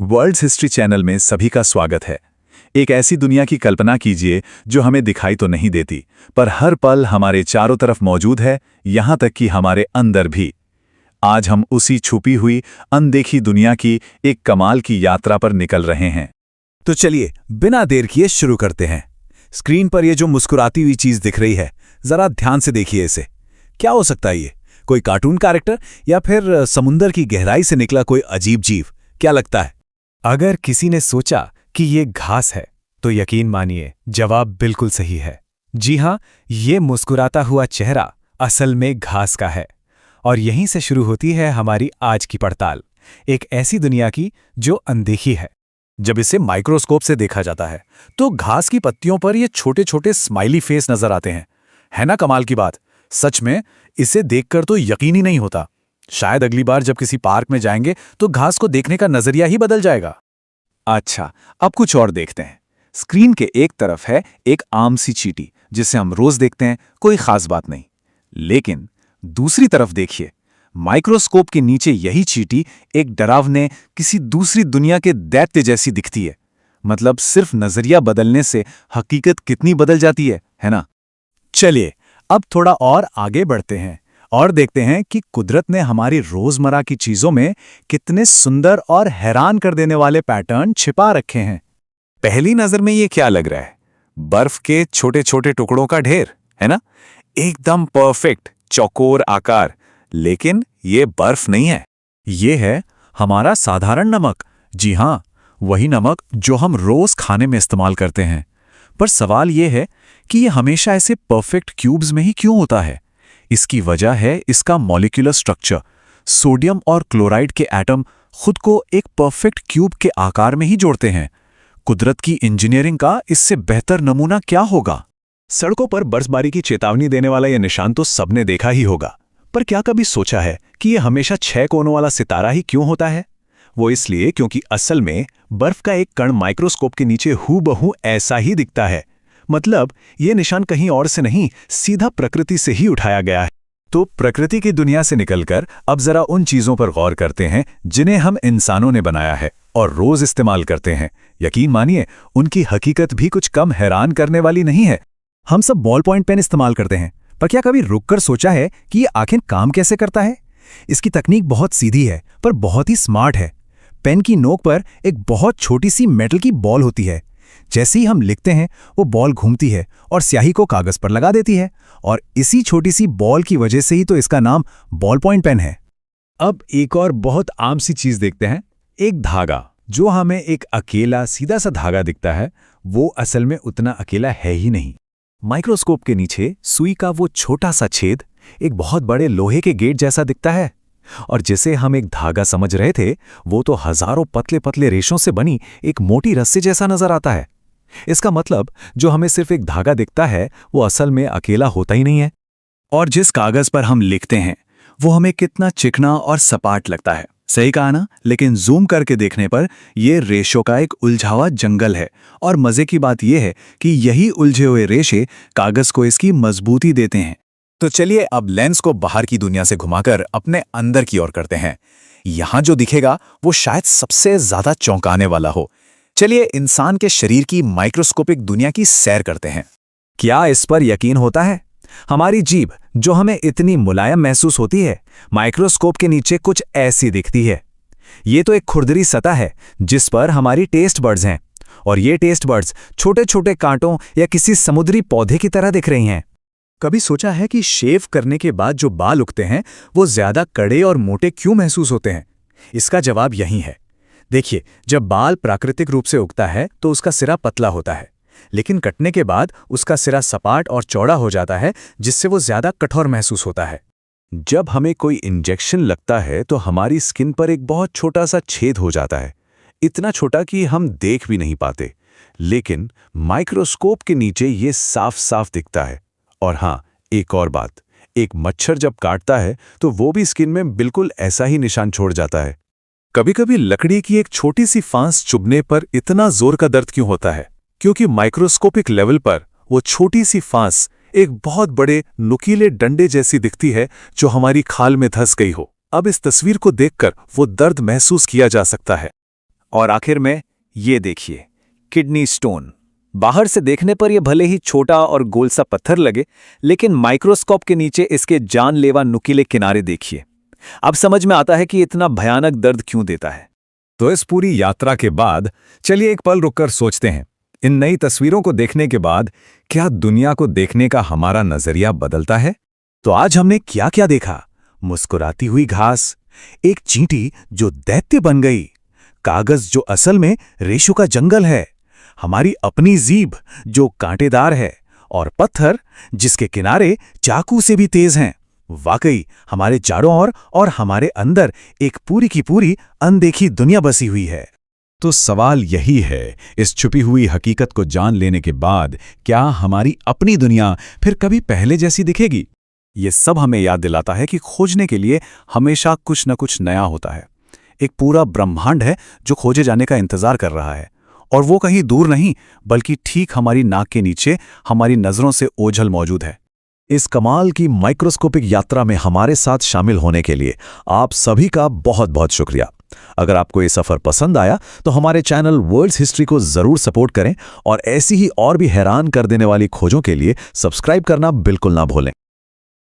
World's history channel में सभी का स्वागत है। एक ऐसी दुनिया की कल्पना कीजिए जो हमें दिखाई तो नहीं देती, पर हर पल हमारे चारों तरफ मौजूद है, यहां तक कि हमारे अंदर भी। आज हम उसी छुपी हुई, अनदेखी दुनिया की एक कमाल की यात्रा पर निकल रहे हैं। तो चलिए बिना देर किए शुरू करते हैं। स्क्रीन पर ये जो मुस्कुराती हुई चीज दिख रही है, जरा ध्यान से देखिए इसे। क्या हो सकता है ये? कोई कार्टून कैरेक्टर या फिर समुंदर की गहराई से निकला कोई अजीब जीव? क्या लगता है? अगर किसी ने सोचा कि ये घास है, तो यकीन मानिए जवाब बिल्कुल सही है। जी हां, ये मुस्कुराता हुआ चेहरा असल में घास का है। और यहीं से शुरू होती है हमारी आज की पड़ताल, एक ऐसी दुनिया की जो अनदेखी है। जब इसे माइक्रोस्कोप से देखा जाता है तो घास की पत्तियों पर ये छोटे छोटे स्माइली फेस नजर आते हैं। है ना कमाल की बात? सच में इसे देखकर तो यकीन ही नहीं होता। शायद अगली बार जब किसी पार्क में जाएंगे तो घास को देखने का नजरिया ही बदल जाएगा। अच्छा, अब कुछ और देखते हैं। स्क्रीन के एक तरफ है एक आम सी चींटी जिसे हम रोज देखते हैं, कोई खास बात नहीं। लेकिन दूसरी तरफ देखिए, माइक्रोस्कोप के नीचे यही चींटी एक डरावने, किसी दूसरी दुनिया के दैत्य जैसी दिखती है। मतलब सिर्फ नजरिया बदलने से हकीकत कितनी बदल जाती है ना? चलिए अब थोड़ा और आगे बढ़ते हैं और देखते हैं कि कुदरत ने हमारी रोजमर्रा की चीजों में कितने सुंदर और हैरान कर देने वाले पैटर्न छिपा रखे हैं। पहली नजर में ये क्या लग रहा है? बर्फ के छोटे छोटे टुकड़ों का ढेर, है ना? एकदम परफेक्ट चौकोर आकार। लेकिन ये बर्फ नहीं है, ये है हमारा साधारण नमक। जी हाँ, वही नमक जो हम रोज खाने में इस्तेमाल करते हैं। पर सवाल ये है कि ये हमेशा ऐसे परफेक्ट क्यूब्स में ही क्यों होता है? इसकी वजह है इसका मॉलिक्यूलर स्ट्रक्चर। सोडियम और क्लोराइड के एटम खुद को एक परफेक्ट क्यूब के आकार में ही जोड़ते हैं। कुदरत की इंजीनियरिंग का इससे बेहतर नमूना क्या होगा? सड़कों पर बर्फबारी की चेतावनी देने वाला यह निशान तो सबने देखा ही होगा, पर क्या कभी सोचा है कि यह हमेशा 6 कोनों वाला सितारा ही क्यों होता है? वो इसलिए क्योंकि असल में बर्फ का एक कण माइक्रोस्कोप के नीचे हूबहू ऐसा ही दिखता है। मतलब ये निशान कहीं और से नहीं, सीधा प्रकृति से ही उठाया गया है। तो प्रकृति की दुनिया से निकलकर अब जरा उन चीजों पर गौर करते हैं जिन्हें हम इंसानों ने बनाया है और रोज इस्तेमाल करते हैं। यकीन मानिए, उनकी हकीकत भी कुछ कम हैरान करने वाली नहीं है। हम सब बॉल पॉइंट पेन इस्तेमाल करते हैं, पर क्या कभी रुककर सोचा है कि ये आखिर काम कैसे करता है? इसकी तकनीक बहुत सीधी है पर बहुत ही स्मार्ट है। पेन की नोक पर एक बहुत छोटी सी मेटल की बॉल होती है। जैसे ही हम लिखते हैं, वो बॉल घूमती है और स्याही को कागज पर लगा देती है। और इसी छोटी सी बॉल की वजह से ही तो इसका नाम बॉल पॉइंट पेन है। अब एक और बहुत आम सी चीज देखते हैं, एक धागा। जो हमें एक अकेला सीधा सा धागा दिखता है, वो असल में उतना अकेला है ही नहीं। माइक्रोस्कोप के नीचे सुई का वो छोटा सा छेद एक बहुत बड़े लोहे के गेट जैसा दिखता है। और जिसे हम एक धागा समझ रहे थे, वो तो हजारों पतले पतले रेशों से बनी एक मोटी रस्सी जैसा नजर आता है। इसका मतलब जो हमें सिर्फ एक धागा दिखता है, वो असल में अकेला होता ही नहीं है। और जिस कागज पर हम लिखते हैं वो हमें कितना चिकना और सपाट लगता है, सही कहा ना? लेकिन जूम करके देखने पर ये रेशों का एक उलझा हुआ जंगल है। और मजे की बात यह है कि यही उलझे हुए रेशे कागज को इसकी मजबूती देते हैं। तो चलिए अब लेंस को बाहर की दुनिया से घुमाकर अपने अंदर की ओर करते हैं। यहां जो दिखेगा वो शायद सबसे ज्यादा चौंकाने वाला हो। चलिए इंसान के शरीर की माइक्रोस्कोपिक दुनिया की सैर करते हैं। क्या इस पर यकीन होता है? हमारी जीभ जो हमें इतनी मुलायम महसूस होती है, माइक्रोस्कोप के नीचे कुछ ऐसी दिखती है। ये तो एक खुरदरी सतह है जिस पर हमारी टेस्ट बड्स हैं। और ये टेस्ट बड्स छोटे छोटे कांटों या किसी समुद्री पौधे की तरह दिख रही हैं। कभी सोचा है कि शेव करने के बाद जो बाल उगते हैं वो ज्यादा कड़े और मोटे क्यों महसूस होते हैं? इसका जवाब यही है। देखिए, जब बाल प्राकृतिक रूप से उगता है तो उसका सिरा पतला होता है, लेकिन कटने के बाद उसका सिरा सपाट और चौड़ा हो जाता है, जिससे वो ज्यादा कठोर महसूस होता है। जब हमें कोई इंजेक्शन लगता है तो हमारी स्किन पर एक बहुत छोटा सा छेद हो जाता है, इतना छोटा कि हम देख भी नहीं पाते। लेकिन माइक्रोस्कोप के नीचे ये साफ साफ दिखता है। और हाँ, एक और बात, एक मच्छर जब काटता है तो वो भी स्किन में बिल्कुल ऐसा ही निशान छोड़ जाता है। कभी कभी लकड़ी की एक छोटी सी फांस चुभने पर इतना जोर का दर्द क्यों होता है? क्योंकि माइक्रोस्कोपिक लेवल पर वो छोटी सी फांस एक बहुत बड़े नुकीले डंडे जैसी दिखती है जो हमारी खाल में धंस गई हो। अब इस तस्वीर को देखकर वो दर्द महसूस किया जा सकता है। और आखिर में ये देखिए, किडनी स्टोन। बाहर से देखने पर यह भले ही छोटा और गोल सा पत्थर लगे, लेकिन माइक्रोस्कोप के नीचे इसके जानलेवा नुकीले किनारे देखिए। अब समझ में आता है कि इतना भयानक दर्द क्यों देता है। तो इस पूरी यात्रा के बाद चलिए एक पल रुककर सोचते हैं, इन नई तस्वीरों को देखने के बाद क्या दुनिया को देखने का हमारा नजरिया बदलता है? तो आज हमने क्या क्या देखा? मुस्कुराती हुई घास, एक चींटी जो दैत्य बन गई, कागज जो असल में रेशों का जंगल है, हमारी अपनी जीभ जो कांटेदार है, और पत्थर जिसके किनारे चाकू से भी तेज हैं। वाकई हमारे चारों ओर और हमारे अंदर एक पूरी की पूरी अनदेखी दुनिया बसी हुई है। तो सवाल यही है, इस छुपी हुई हकीकत को जान लेने के बाद क्या हमारी अपनी दुनिया फिर कभी पहले जैसी दिखेगी? ये सब हमें याद दिलाता है कि खोजने के लिए हमेशा कुछ न कुछ नया होता है। एक पूरा ब्रह्मांड है जो खोजे जाने का इंतजार कर रहा है, और वो कहीं दूर नहीं बल्कि ठीक हमारी नाक के नीचे हमारी नजरों से ओझल मौजूद है। इस कमाल की माइक्रोस्कोपिक यात्रा में हमारे साथ शामिल होने के लिए आप सभी का बहुत बहुत शुक्रिया। अगर आपको ये सफ़र पसंद आया तो हमारे चैनल वर्ल्ड्स हिस्ट्री को ज़रूर सपोर्ट करें, और ऐसी ही और भी हैरान कर देने वाली खोजों के लिए सब्सक्राइब करना बिल्कुल ना भूलें।